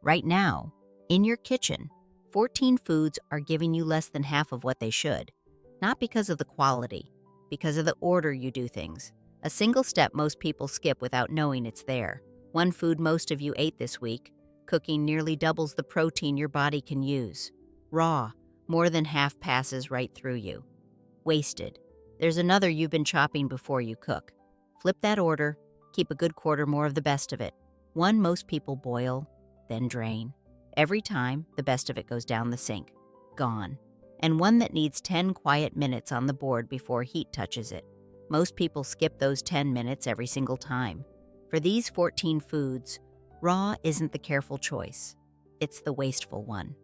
Right now, in your kitchen, 14 foods are giving you less than half of what they should. Not because of the quality, because of the order you do things. A single step most people skip without knowing it's there. One food most of you ate this week, cooking nearly doubles the protein your body can use. Raw, more than half passes right through you. Wasted. There's another you've been chopping before you cook. Flip that order, keep a good quarter more of the best of it. One most people boil, then drain. Every time, the best of it goes down the sink. Gone. And one that needs 10 quiet minutes on the board before heat touches it. Most people skip those 10 minutes every single time. For these 14 foods, raw isn't the careful choice. It's the wasteful one.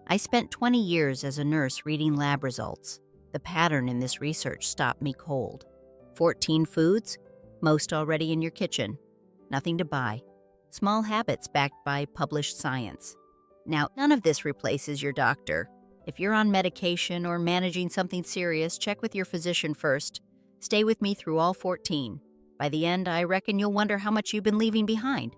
I spent 20 years as a nurse reading lab results. The pattern in this research stopped me cold. 14 foods, most already in your kitchen. Nothing to buy. Small habits backed by published science. Now, none of this replaces your doctor. If you're on medication or managing something serious, check with your physician first. Stay with me through all 14. By the end, I reckon you'll wonder how much you've been leaving behind.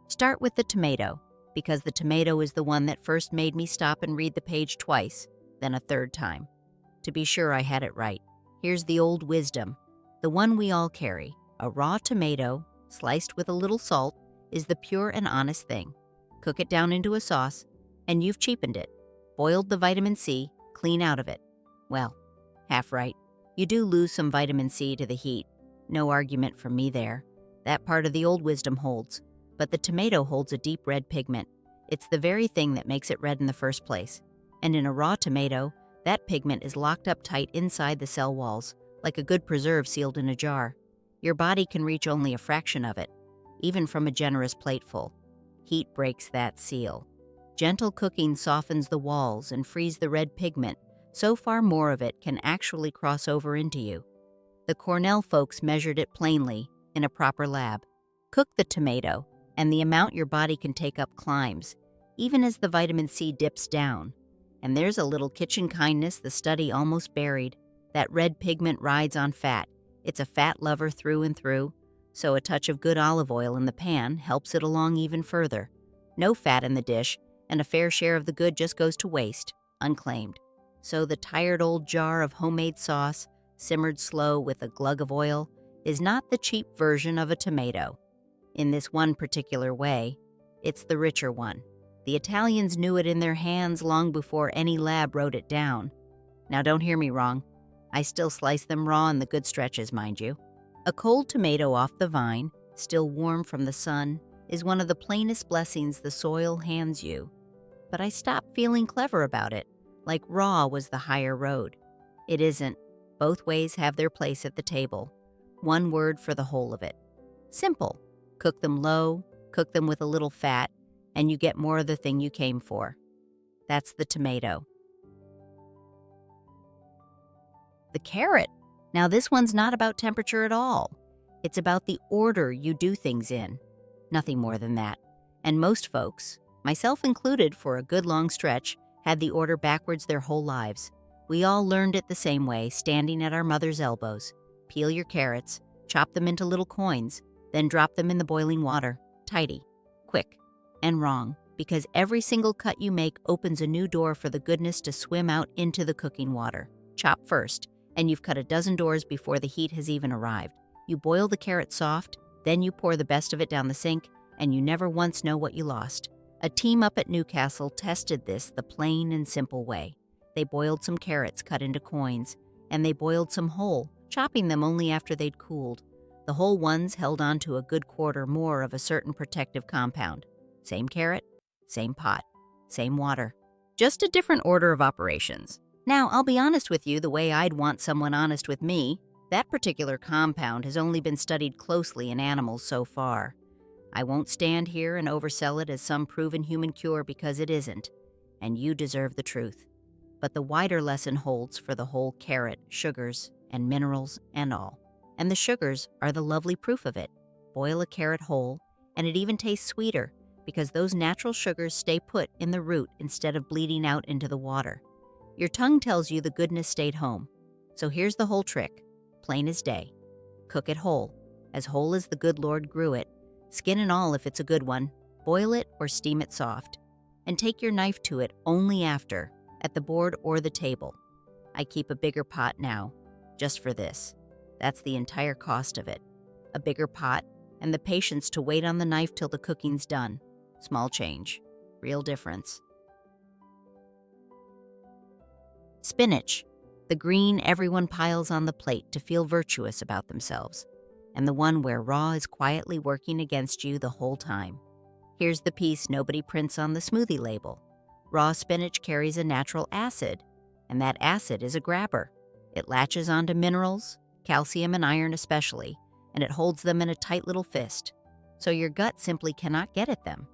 Start with the tomato, because the tomato is the one that first made me stop and read the page twice, then a third time. To be sure I had it right, here's the old wisdom, the one we all carry. A raw tomato, sliced with a little salt, is the pure and honest thing. Cook it down into a sauce, and you've cheapened it. Boiled the vitamin C, clean out of it. Well, half right. You do lose some vitamin C to the heat. No argument from me there. That part of the old wisdom holds. But the tomato holds a deep red pigment. It's the very thing that makes it red in the first place. And in a raw tomato, that pigment is locked up tight inside the cell walls, like a good preserve sealed in a jar. Your body can reach only a fraction of it, even from a generous plateful. Heat breaks that seal. Gentle cooking softens the walls and frees the red pigment, so far more of it can actually cross over into you. The Cornell folks measured it plainly in a proper lab. Cook the tomato, and the amount your body can take up climbs, even as the vitamin C dips down. And there's a little kitchen kindness the study almost buried. That red pigment rides on fat. It's a fat lover through and through, so a touch of good olive oil in the pan helps it along even further. No fat in the dish, and a fair share of the good just goes to waste, unclaimed. So the tired old jar of homemade sauce, simmered slow with a glug of oil, is not the cheap version of a tomato. In this one particular way, it's the richer one. The Italians knew it in their hands long before any lab wrote it down. Now don't hear me wrong. I still slice them raw in the good stretches, mind you. A cold tomato off the vine, still warm from the sun, is one of the plainest blessings the soil hands you. But I stopped feeling clever about it, like raw was the higher road. It isn't. Both ways have their place at the table. One word for the whole of it. Simple. Cook them low, cook them with a little fat, and you get more of the thing you came for. That's the tomato. The carrot. Now this one's not about temperature at all. It's about the order you do things in. Nothing more than that. And most folks, myself included for a good long stretch, had the order backwards their whole lives. We all learned it the same way, standing at our mother's elbows. Peel your carrots, chop them into little coins, then drop them in the boiling water. Tidy, quick, and wrong, because every single cut you make opens a new door for the goodness to swim out into the cooking water. Chop first, and you've cut a dozen doors before the heat has even arrived. You boil the carrot soft, then you pour the best of it down the sink, and you never once know what you lost. A team up at Newcastle tested this the plain and simple way. They boiled some carrots cut into coins, and they boiled some whole, chopping them only after they'd cooled. The whole ones held on to a good quarter more of a certain protective compound. Same carrot, same pot, same water. Just a different order of operations. Now, I'll be honest with you the way I'd want someone honest with me. That particular compound has only been studied closely in animals so far. I won't stand here and oversell it as some proven human cure because it isn't, and you deserve the truth. But the wider lesson holds for the whole carrot, sugars, and minerals and all. And the sugars are the lovely proof of it. Boil a carrot whole, and it even tastes sweeter because those natural sugars stay put in the root instead of bleeding out into the water. Your tongue tells you the goodness stayed home. So here's the whole trick, plain as day. Cook it whole as the good Lord grew it, skin and all if it's a good one, boil it or steam it soft, and take your knife to it only after, at the board or the table. I keep a bigger pot now, just for this. That's the entire cost of it. A bigger pot, and the patience to wait on the knife till the cooking's done. Small change. Real difference. Spinach, the green everyone piles on the plate to feel virtuous about themselves, and the one where raw is quietly working against you the whole time. Here's the piece nobody prints on the smoothie label. Raw spinach carries a natural acid, and that acid is a grabber. It latches onto minerals, calcium and iron especially, and it holds them in a tight little fist, so your gut simply cannot get at them.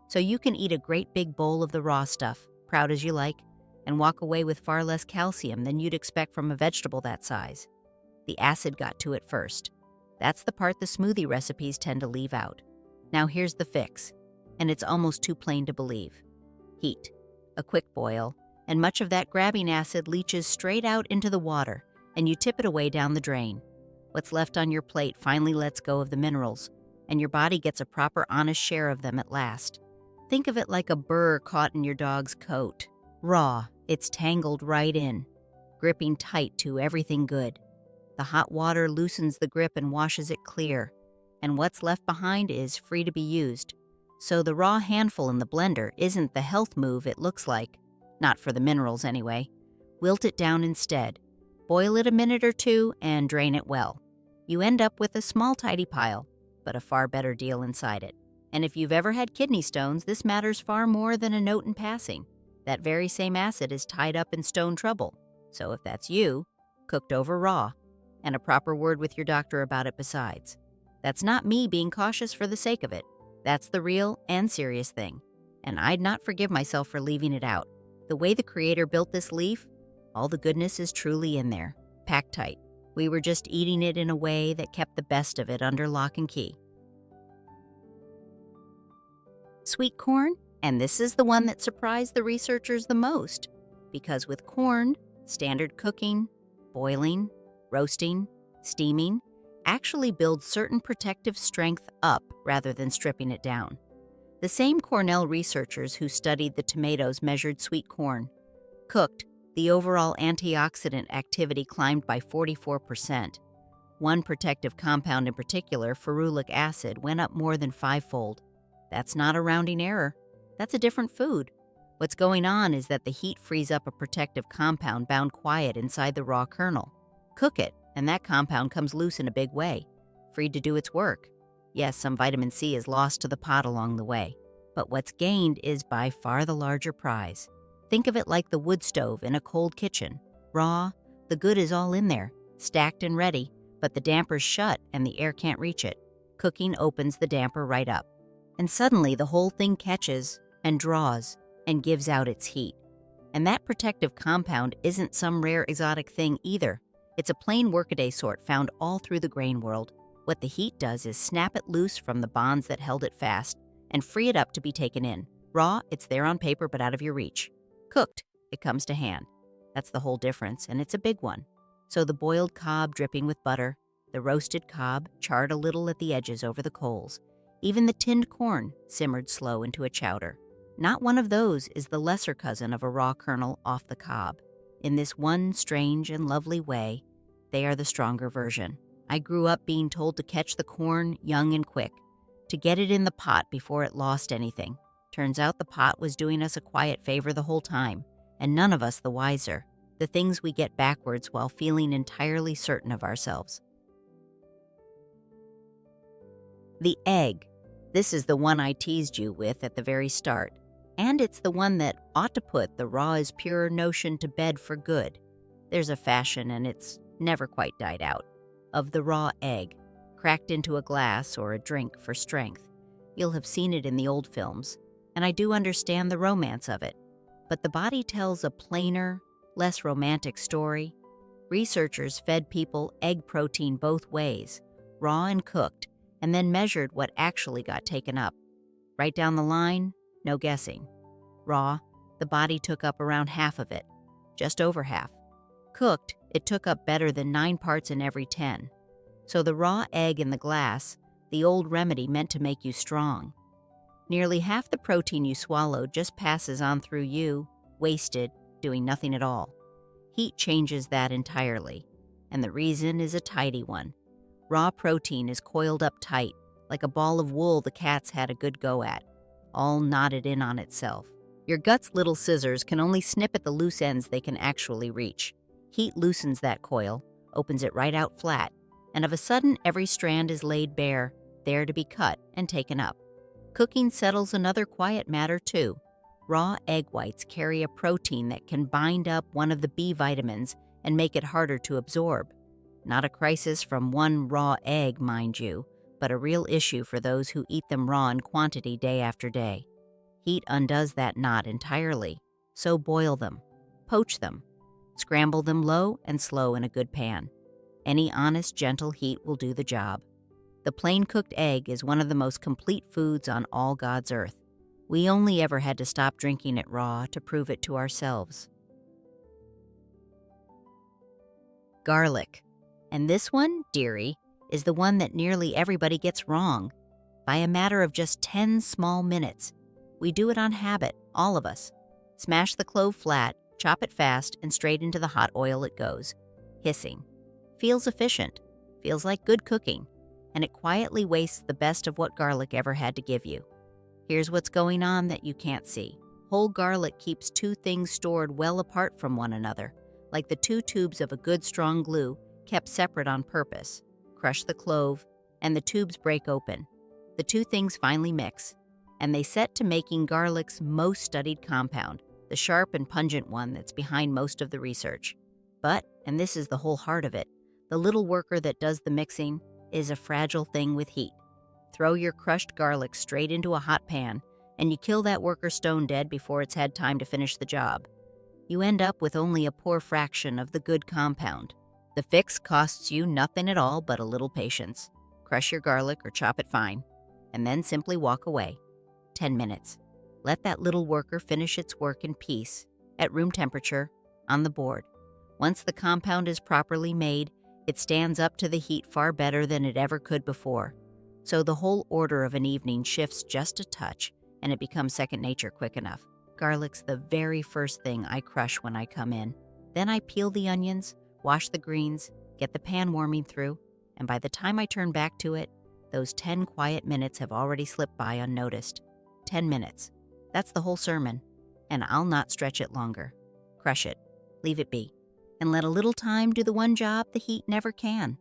So you can eat a great big bowl of the raw stuff, proud as you like, and walk away with far less calcium than you'd expect from a vegetable that size. The acid got to it first. That's the part the smoothie recipes tend to leave out. Now here's the fix, and it's almost too plain to believe. Heat, a quick boil, and much of that grabbing acid leaches straight out into the water, and you tip it away down the drain. What's left on your plate finally lets go of the minerals, and your body gets a proper honest share of them at last. Think of it like a burr caught in your dog's coat. Raw, it's tangled right in, gripping tight to everything good. The hot water loosens the grip and washes it clear, and what's left behind is free to be used. So the raw handful in the blender isn't the health move it looks like. Not for the minerals anyway. Wilt it down instead. Boil it a minute or two and drain it well. You end up with a small tidy pile, but a far better deal inside it. And if you've ever had kidney stones, this matters far more than a note in passing. That very same acid is tied up in stone trouble. So if that's you, cooked over raw, and a proper word with your doctor about it besides. That's not me being cautious for the sake of it. That's the real and serious thing. And I'd not forgive myself for leaving it out. The way the creator built this leaf, all the goodness is truly in there, packed tight. We were just eating it in a way that kept the best of it under lock and key. Sweet corn, and this is the one that surprised the researchers the most, because with corn, standard cooking, boiling, roasting, steaming, actually builds certain protective strength up rather than stripping it down. The same Cornell researchers who studied the tomatoes measured sweet corn. Cooked, the overall antioxidant activity climbed by 44%. One protective compound in particular, ferulic acid, went up more than fivefold. That's not a rounding error. That's a different food. What's going on is that the heat frees up a protective compound bound quiet inside the raw kernel. Cook it, and that compound comes loose in a big way, free to do its work. Yes, some vitamin C is lost to the pot along the way, but what's gained is by far the larger prize. Think of it like the wood stove in a cold kitchen. Raw, the good is all in there, stacked and ready, but the damper's shut and the air can't reach it. Cooking opens the damper right up. And suddenly the whole thing catches and draws and gives out its heat. And that protective compound isn't some rare exotic thing either. It's a plain workaday sort found all through the grain world. What the heat does is snap it loose from the bonds that held it fast and free it up to be taken in. Raw, it's there on paper but out of your reach. Cooked, it comes to hand. That's the whole difference, and it's a big one. So the boiled cob dripping with butter, the roasted cob charred a little at the edges over the coals, even the tinned corn simmered slow into a chowder. Not one of those is the lesser cousin of a raw kernel off the cob. In this one strange and lovely way, they are the stronger version. I grew up being told to catch the corn young and quick, to get it in the pot before it lost anything. Turns out the pot was doing us a quiet favor the whole time, and none of us the wiser. The things we get backwards while feeling entirely certain of ourselves. The egg. This is the one I teased you with at the very start, and it's the one that ought to put the raw is pure notion to bed for good. There's a fashion, and it's never quite died out, of the raw egg, cracked into a glass or a drink for strength. You'll have seen it in the old films, and I do understand the romance of it. But the body tells a plainer, less romantic story. Researchers fed people egg protein both ways, raw and cooked, and then measured what actually got taken up. Right down the line, no guessing. Raw, the body took up around half of it, just over half. Cooked, it took up better than 9 parts in every 10. So the raw egg in the glass the old remedy meant to make you strong. Nearly half the protein you swallow just passes on through you, wasted, doing nothing at all. Heat changes that entirely, and the reason is a tidy one. Raw protein is coiled up tight, like a ball of wool the cat's had a good go at, all knotted in on itself. Your gut's little scissors can only snip at the loose ends they can actually reach. Heat loosens that coil, opens it right out flat, and of a sudden every strand is laid bare, there to be cut and taken up. Cooking settles another quiet matter too. Raw egg whites carry a protein that can bind up one of the B vitamins and make it harder to absorb. Not a crisis from one raw egg, mind you, but a real issue for those who eat them raw in quantity day after day. Heat undoes that knot entirely, so boil them, poach them, scramble them low and slow in a good pan. Any honest, gentle heat will do the job. The plain cooked egg is one of the most complete foods on all God's earth. We only ever had to stop drinking it raw to prove it to ourselves. Garlic. And this one, dearie, is the one that nearly everybody gets wrong. By a matter of just 10 small minutes. We do it on habit, all of us. Smash the clove flat, chop it fast, and straight into the hot oil it goes. Hissing. Feels efficient. Feels like good cooking. And it quietly wastes the best of what garlic ever had to give you. Here's what's going on that you can't see. Whole garlic keeps two things stored well apart from one another, like the two tubes of a good strong glue kept separate on purpose. Crush the clove, and the tubes break open. The two things finally mix, and they set to making garlic's most studied compound, the sharp and pungent one that's behind most of the research. But, and this is the whole heart of it, the little worker that does the mixing is a fragile thing with heat. Throw your crushed garlic straight into a hot pan, and you kill that worker stone dead before it's had time to finish the job. You end up with only a poor fraction of the good compound. The fix costs you nothing at all but a little patience. Crush your garlic or chop it fine, and then simply walk away. 10 minutes. Let that little worker finish its work in peace, at room temperature, on the board. Once the compound is properly made, it stands up to the heat far better than it ever could before. So the whole order of an evening shifts just a touch, and it becomes second nature quick enough. Garlic's the very first thing I crush when I come in. Then I peel the onions, wash the greens, get the pan warming through, and by the time I turn back to it, those 10 quiet minutes have already slipped by unnoticed. 10 minutes. That's the whole sermon, and I'll not stretch it longer. Crush it, leave it be, and let a little time do the one job the heat never can.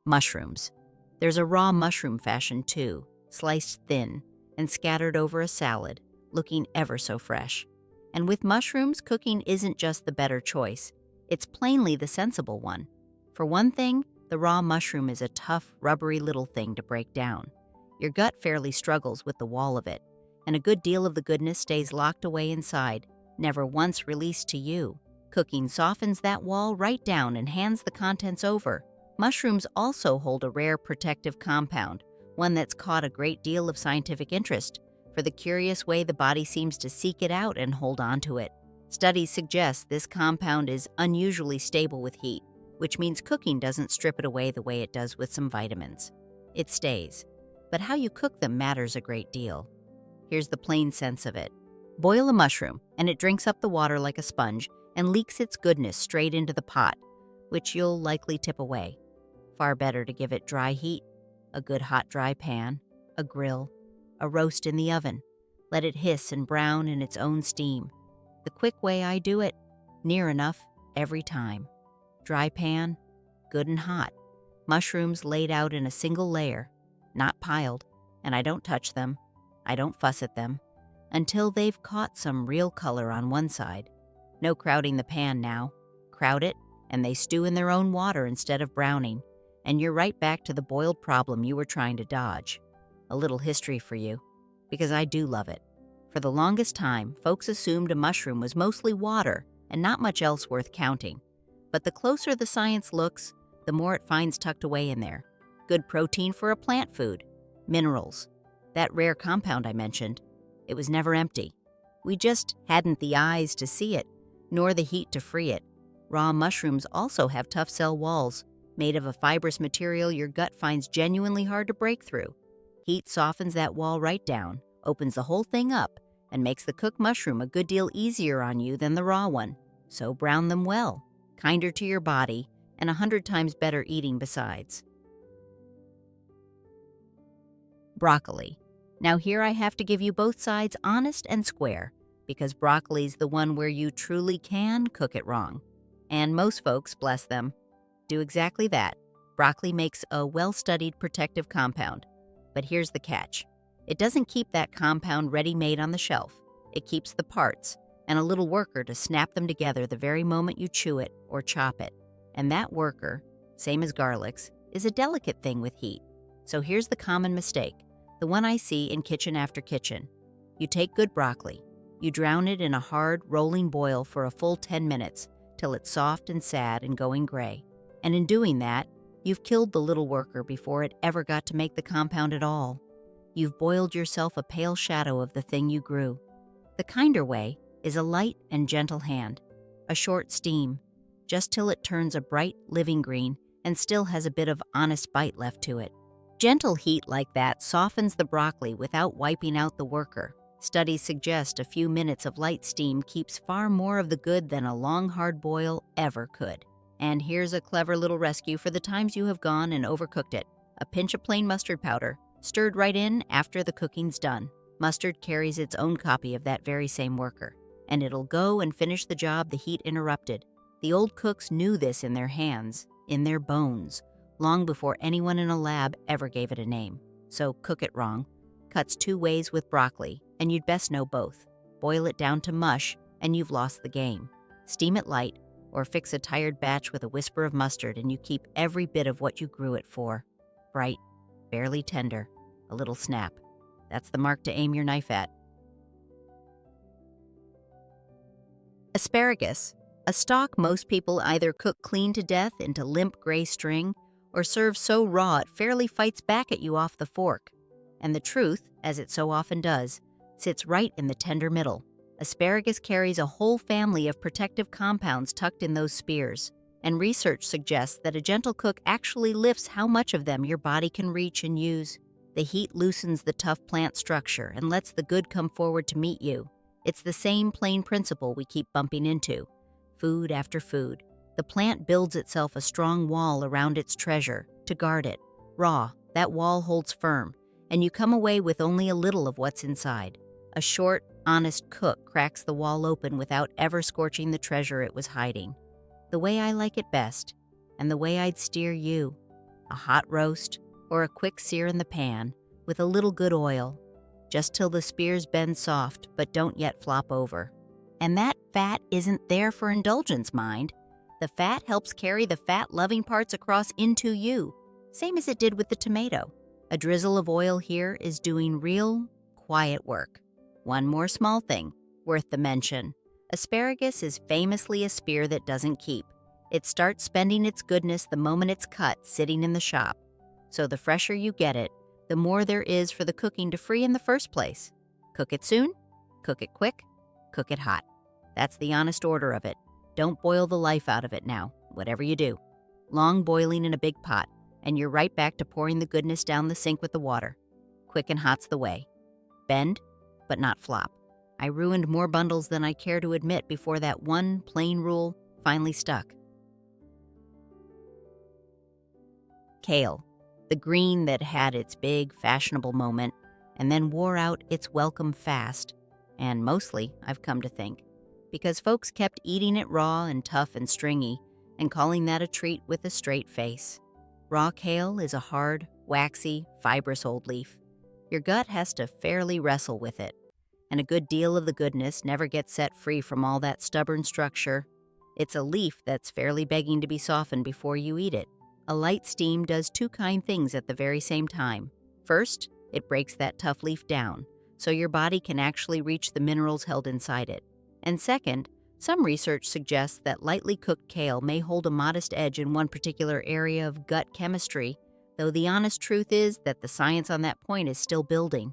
Mushrooms. There's a raw mushroom fashion too, sliced thin and scattered over a salad, looking ever so fresh. And with mushrooms, cooking isn't just the better choice. It's plainly the sensible one. For one thing, the raw mushroom is a tough, rubbery little thing to break down. Your gut fairly struggles with the wall of it, and a good deal of the goodness stays locked away inside, never once released to you. Cooking softens that wall right down and hands the contents over. Mushrooms also hold a rare protective compound, one that's caught a great deal of scientific interest, for the curious way the body seems to seek it out and hold on to it. Studies suggest this compound is unusually stable with heat, which means cooking doesn't strip it away the way it does with some vitamins. It stays. But how you cook them matters a great deal. Here's the plain sense of it. Boil a mushroom, and it drinks up the water like a sponge and leaks its goodness straight into the pot, which you'll likely tip away. Far better to give it dry heat, a good hot dry pan, a grill, a roast in the oven. Let it hiss and brown in its own steam. The quick way I do it, near enough every time. Dry pan, good and hot. Mushrooms laid out in a single layer, not piled, and I don't touch them, I don't fuss at them, until they've caught some real color on one side. No crowding the pan now. Crowd it, and they stew in their own water instead of browning, and you're right back to the boiled problem you were trying to dodge. A little history for you, because I do love it. For the longest time, folks assumed a mushroom was mostly water and not much else worth counting. But the closer the science looks, the more it finds tucked away in there. Good protein for a plant food. Minerals. That rare compound I mentioned. It was never empty. We just hadn't the eyes to see it, nor the heat to free it. Raw mushrooms also have tough cell walls, Made of a fibrous material your gut finds genuinely hard to break through. Heat softens that wall right down, opens the whole thing up, and makes the cooked mushroom a good deal easier on you than the raw one. So brown them well, kinder to your body, and 100 times better eating besides. Broccoli. Now here I have to give you both sides honest and square, because broccoli's the one where you truly can cook it wrong. And most folks, bless them, do exactly that. Broccoli makes a well-studied protective compound. But here's the catch. It doesn't keep that compound ready-made on the shelf. It keeps the parts and a little worker to snap them together the very moment you chew it or chop it. And that worker, same as garlic's, is a delicate thing with heat. So here's the common mistake, the one I see in kitchen after kitchen. You take good broccoli. You drown it in a hard, rolling boil for a full 10 minutes till it's soft and sad and going gray. And in doing that, you've killed the little worker before it ever got to make the compound at all. You've boiled yourself a pale shadow of the thing you grew. The kinder way is a light and gentle hand, a short steam, just till it turns a bright, living green and still has a bit of honest bite left to it. Gentle heat like that softens the broccoli without wiping out the worker. Studies suggest a few minutes of light steam keeps far more of the good than a long, hard boil ever could. And here's a clever little rescue for the times you have gone and overcooked it. A pinch of plain mustard powder, stirred right in after the cooking's done. Mustard carries its own copy of that very same worker, and it'll go and finish the job the heat interrupted. The old cooks knew this in their hands, in their bones, long before anyone in a lab ever gave it a name. So cook it wrong. Cuts two ways with broccoli, and you'd best know both. Boil it down to mush, and you've lost the game. Steam it light, or fix a tired batch with a whisper of mustard, and you keep every bit of what you grew it for. Bright, barely tender, a little snap. That's the mark to aim your knife at. Asparagus, a stalk most people either cook clean to death into limp gray string or serve so raw it fairly fights back at you off the fork. And the truth, as it so often does, sits right in the tender middle. Asparagus carries a whole family of protective compounds tucked in those spears, and research suggests that a gentle cook actually lifts how much of them your body can reach and use. The heat loosens the tough plant structure and lets the good come forward to meet you. It's the same plain principle we keep bumping into. Food after food, the plant builds itself a strong wall around its treasure to guard it. Raw, that wall holds firm, and you come away with only a little of what's inside. A short, honest cook cracks the wall open without ever scorching the treasure it was hiding. The way I like it best, and the way I'd steer you. A hot roast, or a quick sear in the pan, with a little good oil, just till the spears bend soft but don't yet flop over. And that fat isn't there for indulgence, mind. The fat helps carry the fat-loving parts across into you, same as it did with the tomato. A drizzle of oil here is doing real, quiet work. One more small thing, worth the mention. Asparagus is famously a spear that doesn't keep. It starts spending its goodness the moment it's cut, sitting in the shop. So the fresher you get it, the more there is for the cooking to free in the first place. Cook it soon, cook it quick, cook it hot. That's the honest order of it. Don't boil the life out of it now, whatever you do. Long boiling in a big pot, and you're right back to pouring the goodness down the sink with the water. Quick and hot's the way. Bend, but not flop. I ruined more bundles than I care to admit before that one plain rule finally stuck. Kale, the green that had its big, fashionable moment and then wore out its welcome fast. And mostly, I've come to think, because folks kept eating it raw and tough and stringy and calling that a treat with a straight face. Raw kale is a hard, waxy, fibrous old leaf. Your gut has to fairly wrestle with it, and a good deal of the goodness never gets set free from all that stubborn structure. It's a leaf that's fairly begging to be softened before you eat it. A light steam does two kind things at the very same time. First, it breaks that tough leaf down, so your body can actually reach the minerals held inside it. And second, some research suggests that lightly cooked kale may hold a modest edge in one particular area of gut chemistry, though the honest truth is that the science on that point is still building.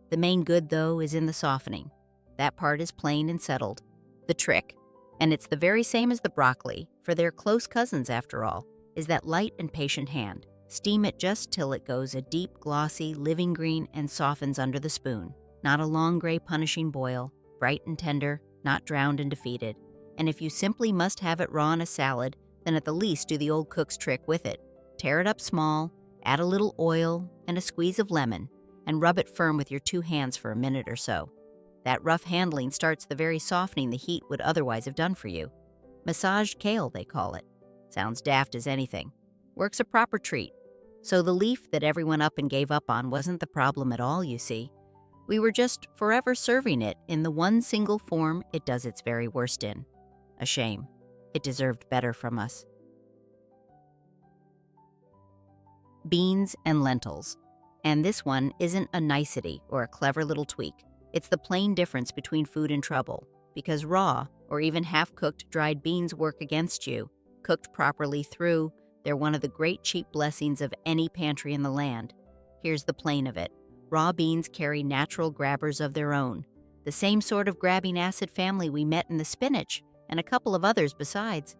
The main good, though, is in the softening. That part is plain and settled. The trick, and it's the very same as the broccoli, for they're close cousins after all, is that light and patient hand. Steam it just till it goes a deep, glossy, living green and softens under the spoon. Not a long gray punishing boil, bright and tender, not drowned and defeated. And if you simply must have it raw in a salad, then at the least do the old cook's trick with it. Tear it up small, add a little oil and a squeeze of lemon, and rub it firm with your 2 hands for a minute or so. That rough handling starts the very softening the heat would otherwise have done for you. Massaged kale, they call it. Sounds daft as anything. Works a proper treat. So the leaf that everyone up and gave up on wasn't the problem at all, you see. We were just forever serving it in the one single form it does its very worst in. A shame. It deserved better from us. Beans and lentils. And this one isn't a nicety or a clever little tweak. It's the plain difference between food and trouble, because raw or even half-cooked dried beans work against you. Cooked properly through, they're one of the great cheap blessings of any pantry in the land. Here's the plain of it. Raw beans carry natural grabbers of their own, the same sort of grabbing acid family we met in the spinach, and a couple of others besides.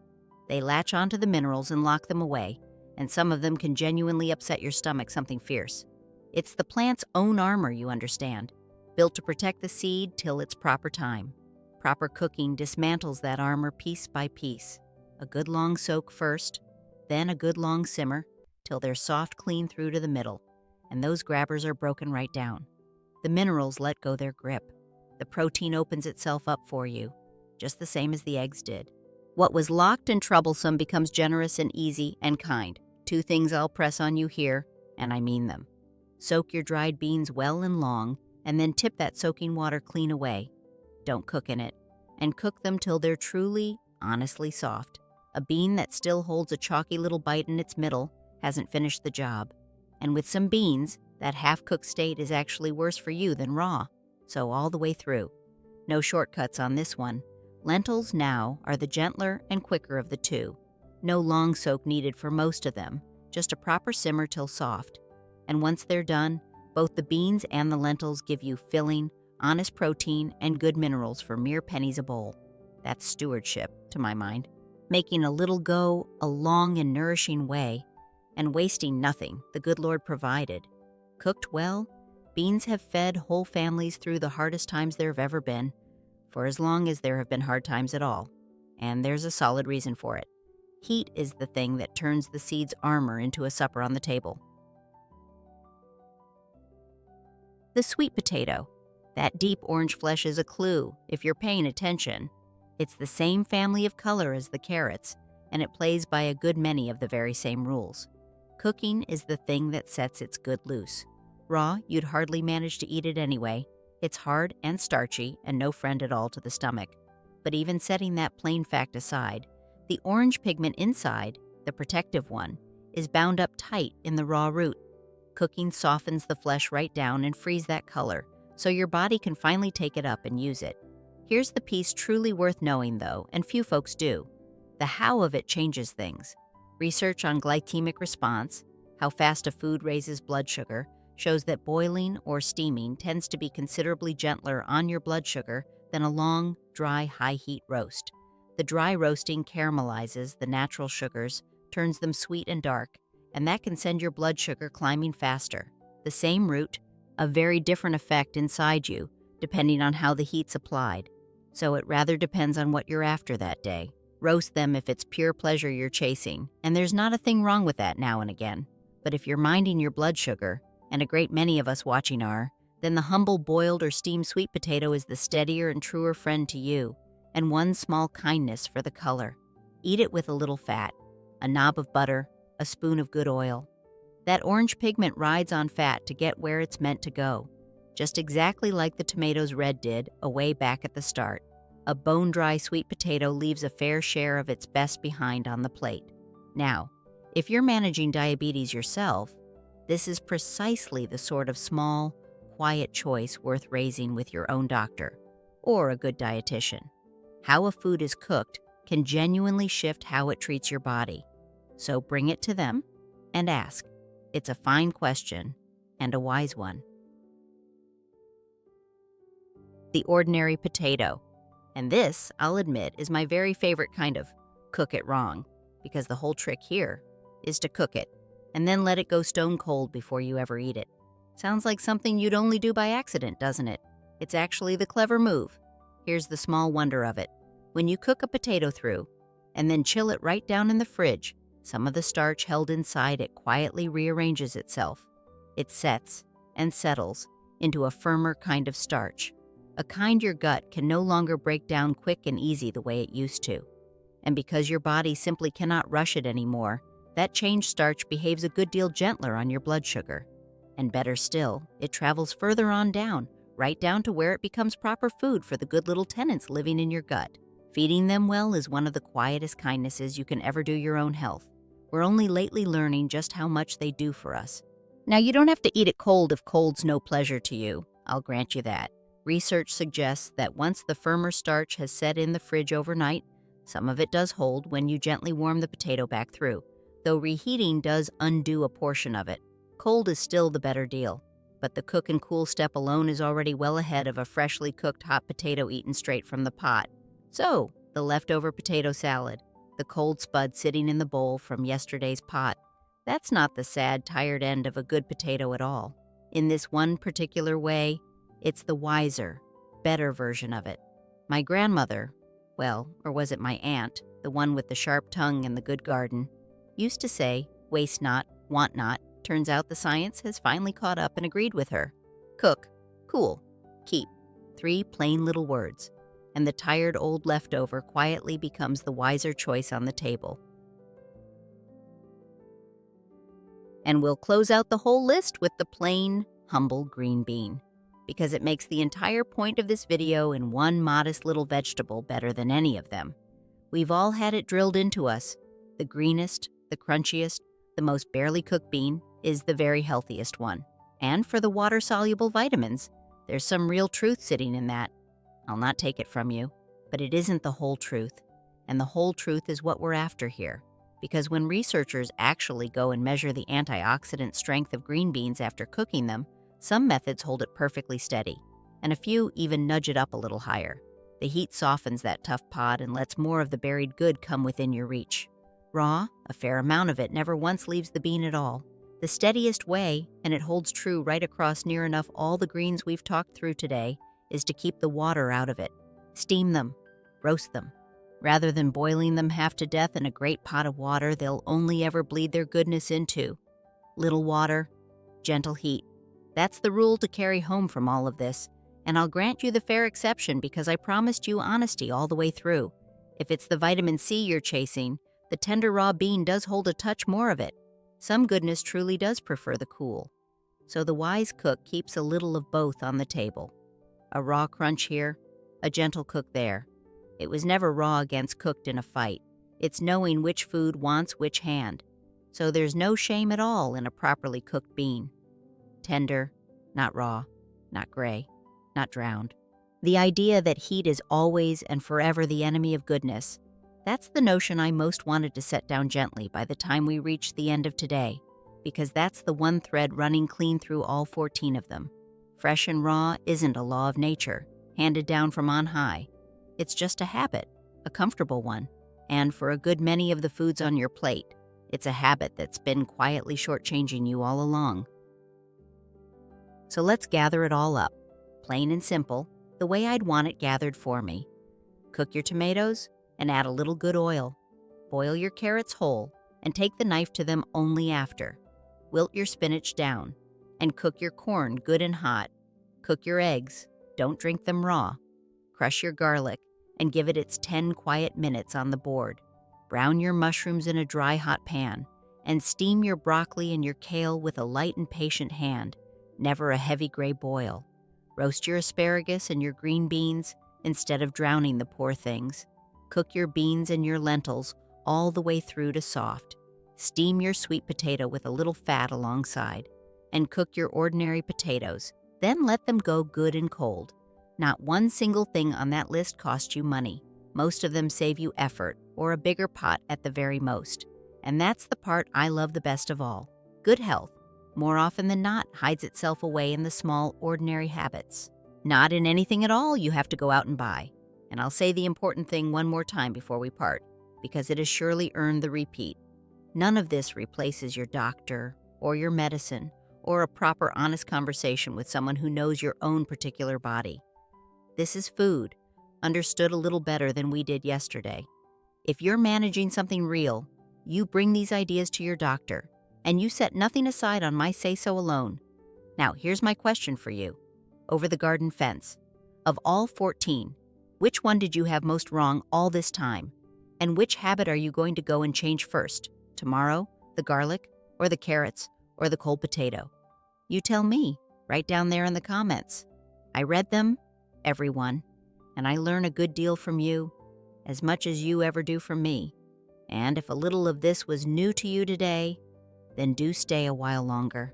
They latch onto the minerals and lock them away, and some of them can genuinely upset your stomach something fierce. It's the plant's own armor, you understand, built to protect the seed till its proper time. Proper cooking dismantles that armor piece by piece. A good long soak first, then a good long simmer, till they're soft clean through to the middle, and those grabbers are broken right down. The minerals let go their grip. The protein opens itself up for you, just the same as the eggs did. What was locked and troublesome becomes generous and easy and kind. 2 things I'll press on you here, and I mean them. Soak your dried beans well and long, and then tip that soaking water clean away. Don't cook in it, and cook them till they're truly, honestly soft. A bean that still holds a chalky little bite in its middle hasn't finished the job. And with some beans, that half-cooked state is actually worse for you than raw. So all the way through. No shortcuts on this one. Lentils now are the gentler and quicker of the 2. No long soak needed for most of them, just a proper simmer till soft. And once they're done, both the beans and the lentils give you filling, honest protein, and good minerals for mere pennies a bowl. That's stewardship, to my mind. Making a little go a long and nourishing way, and wasting nothing the good Lord provided. Cooked well, beans have fed whole families through the hardest times there have ever been, for as long as there have been hard times at all. And there's a solid reason for it. Heat is the thing that turns the seed's armor into a supper on the table. The sweet potato. That deep orange flesh is a clue, if you're paying attention. It's the same family of color as the carrots, and it plays by a good many of the very same rules. Cooking is the thing that sets its good loose. Raw, you'd hardly manage to eat it anyway. It's hard and starchy and no friend at all to the stomach. But even setting that plain fact aside, the orange pigment inside, the protective one, is bound up tight in the raw root. Cooking softens the flesh right down and frees that color, so your body can finally take it up and use it. Here's the piece truly worth knowing, though, and few folks do. The how of it changes things. Research on glycemic response, how fast a food raises blood sugar, shows that boiling or steaming tends to be considerably gentler on your blood sugar than a long, dry, high-heat roast. The dry roasting caramelizes the natural sugars, turns them sweet and dark, and that can send your blood sugar climbing faster. The same root, a very different effect inside you, depending on how the heat's applied. So it rather depends on what you're after that day. Roast them if it's pure pleasure you're chasing, and there's not a thing wrong with that now and again. But if you're minding your blood sugar, and a great many of us watching are, then the humble boiled or steamed sweet potato is the steadier and truer friend to you, and one small kindness for the color. Eat it with a little fat, a knob of butter, a spoon of good oil. That orange pigment rides on fat to get where it's meant to go, just exactly like the tomatoes red did away back at the start. A bone-dry sweet potato leaves a fair share of its best behind on the plate. Now, if you're managing diabetes yourself, this is precisely the sort of small, quiet choice worth raising with your own doctor or a good dietitian. How a food is cooked can genuinely shift how it treats your body. So bring it to them and ask. It's a fine question and a wise one. The ordinary potato. And this, I'll admit, is my very favorite kind of cook it wrong, because the whole trick here is to cook it, and then let it go stone cold before you ever eat it. Sounds like something you'd only do by accident, doesn't it? It's actually the clever move. Here's the small wonder of it. When you cook a potato through, and then chill it right down in the fridge, some of the starch held inside it quietly rearranges itself. It sets and settles into a firmer kind of starch, a kind your gut can no longer break down quick and easy the way it used to. And because your body simply cannot rush it anymore, that changed starch behaves a good deal gentler on your blood sugar. And better still, it travels further on down, right down to where it becomes proper food for the good little tenants living in your gut. Feeding them well is one of the quietest kindnesses you can ever do your own health. We're only lately learning just how much they do for us. Now, you don't have to eat it cold if cold's no pleasure to you. I'll grant you that. Research suggests that once the firmer starch has set in the fridge overnight, some of it does hold when you gently warm the potato back through, though reheating does undo a portion of it. Cold is still the better deal, but the cook and cool step alone is already well ahead of a freshly cooked hot potato eaten straight from the pot. So, the leftover potato salad, the cold spud sitting in the bowl from yesterday's pot, that's not the sad, tired end of a good potato at all. In this one particular way, it's the wiser, better version of it. My grandmother, well, or was it my aunt, the one with the sharp tongue and the good garden, used to say, waste not, want not. Turns out the science has finally caught up and agreed with her. Cook, cool, keep. 3 plain little words. And the tired old leftover quietly becomes the wiser choice on the table. And we'll close out the whole list with the plain, humble green bean, because it makes the entire point of this video in one modest little vegetable better than any of them. We've all had it drilled into us. The greenest, the crunchiest, the most barely cooked bean is the very healthiest one. And for the water-soluble vitamins, there's some real truth sitting in that. I'll not take it from you, but it isn't the whole truth. And the whole truth is what we're after here. Because when researchers actually go and measure the antioxidant strength of green beans after cooking them, some methods hold it perfectly steady, and a few even nudge it up a little higher. The heat softens that tough pod and lets more of the buried good come within your reach. Raw, a fair amount of it never once leaves the bean at all. The steadiest way, and it holds true right across near enough all the greens we've talked through today, is to keep the water out of it. Steam them, roast them. Rather than boiling them half to death in a great pot of water they'll only ever bleed their goodness into. Little water, gentle heat. That's the rule to carry home from all of this, and I'll grant you the fair exception because I promised you honesty all the way through. If it's the vitamin C you're chasing, the tender raw bean does hold a touch more of it. Some goodness truly does prefer the cool. So the wise cook keeps a little of both on the table. A raw crunch here, a gentle cook there. It was never raw against cooked in a fight. It's knowing which food wants which hand. So there's no shame at all in a properly cooked bean. Tender, not raw, not gray, not drowned. The idea that heat is always and forever the enemy of goodness, that's the notion I most wanted to set down gently by the time we reached the end of today, because that's the one thread running clean through all 14 of them. Fresh and raw isn't a law of nature, handed down from on high. It's just a habit, a comfortable one, and for a good many of the foods on your plate, it's a habit that's been quietly shortchanging you all along. So let's gather it all up, plain and simple, the way I'd want it gathered for me. Cook your tomatoes and add a little good oil. Boil your carrots whole and take the knife to them only after. Wilt your spinach down and cook your corn good and hot. Cook your eggs, don't drink them raw. Crush your garlic and give it its 10 quiet minutes on the board. Brown your mushrooms in a dry hot pan and steam your broccoli and your kale with a light and patient hand, never a heavy gray boil. Roast your asparagus and your green beans instead of drowning the poor things. Cook your beans and your lentils all the way through to soft. Steam your sweet potato with a little fat alongside. And cook your ordinary potatoes. Then let them go good and cold. Not one single thing on that list costs you money. Most of them save you effort, or a bigger pot at the very most. And that's the part I love the best of all. Good health, more often than not, hides itself away in the small, ordinary habits. Not in anything at all you have to go out and buy. And I'll say the important thing one more time before we part, because it has surely earned the repeat. None of this replaces your doctor or your medicine or a proper honest conversation with someone who knows your own particular body. This is food, understood a little better than we did yesterday. If you're managing something real, you bring these ideas to your doctor, and you set nothing aside on my say-so alone. Now, here's my question for you. Over the garden fence, of all 14, which one did you have most wrong all this time? And which habit are you going to go and change first? Tomorrow, the garlic, or the carrots, or the cold potato? You tell me, right down there in the comments. I read them, everyone, and I learn a good deal from you, as much as you ever do from me. And if a little of this was new to you today, then do stay a while longer.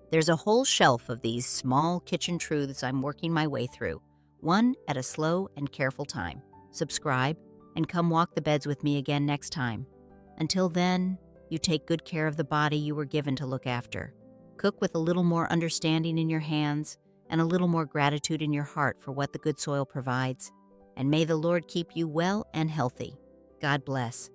There's a whole shelf of these small kitchen truths I'm working my way through, one at a slow and careful time. Subscribe and come walk the beds with me again next time. Until then, you take good care of the body you were given to look after. Cook with a little more understanding in your hands and a little more gratitude in your heart for what the good soil provides. And may the Lord keep you well and healthy. God bless.